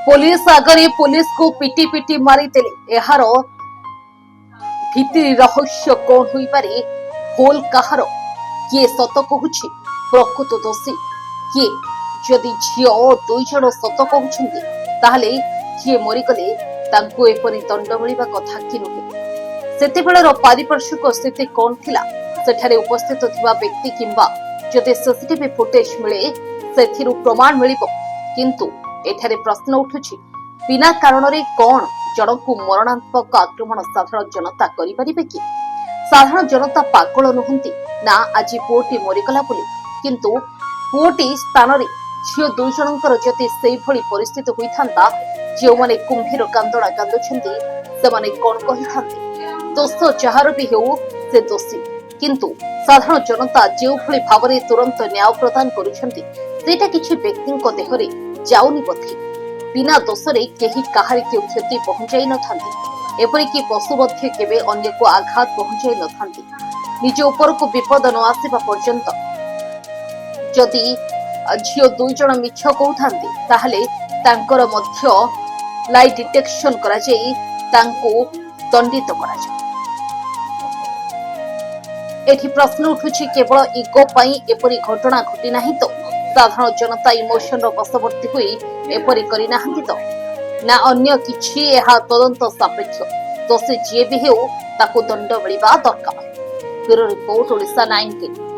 Police आगे police को पिटी पिटी मारिदेले एहार भित्री रहस्य कौन होई पारे होल कहार किए सत कहूछि प्रकृत दोषी किए जदि झियो दुई जण सत कहउछन्ति ताहले किए मरिगले तांको एपरि दंड मिलिबा कथा कि नुहे सेतेबेଳର पारिपार्श्विक स्थिति कौन थिला सेठारे उपस्थित थिबा व्यक्ति किंबा जदि सीसीटीवी फुटेज मिले सेथिरु प्रमाण मिलिबो किंतु एठारे प्रश्न उठुछि बिना कारण रे कौन जणकु मरणात्मक आक्रमण साधारण जनता करिपारिबे कि साधारण जनता पागल नुहंती ना आज पुओटी मरिगला बोली किंतु पुओटी स्थान रे झियो दुई जनकर जति सेई भली परिस्थिति होइथांता जे माने कुंभीर कांदड़ा कांदुछंती से माने कोन कहिथांती दोष जहार भी हेउ से दोषी किंतु साधारण जनता जे भली भावरे तुरंत न्याय प्रदान करुछंती सेटा किछि व्यक्तिंक देहरे जाउनी बथि बिना दोषरे केही काहारी के क्षति पहुंचाई नथांती एपरिकी पशु मध्य केबे अन्य को आघात पहुंचाई नथांती निज ऊपर को विपद न आसीबा पर्यंत जदि झियो दुई जण मिछ कहउथांती ताहले तांकर मध्य लाई डिटेक्शन करा जाई तांको दंडित करा जाय एठी प्रश्न उठुछि केवल इगो पई एपरि घटना घटी नाही तो साधारण जनता इमोशन बशवर्ती हुई एपरि करि नाहंती तो ना अन्य किछि एहा तदंत सापेक्ष दोषी जे भी हेउ ताको दंड मिलिबा दरकार। Bureau report Odisha 9।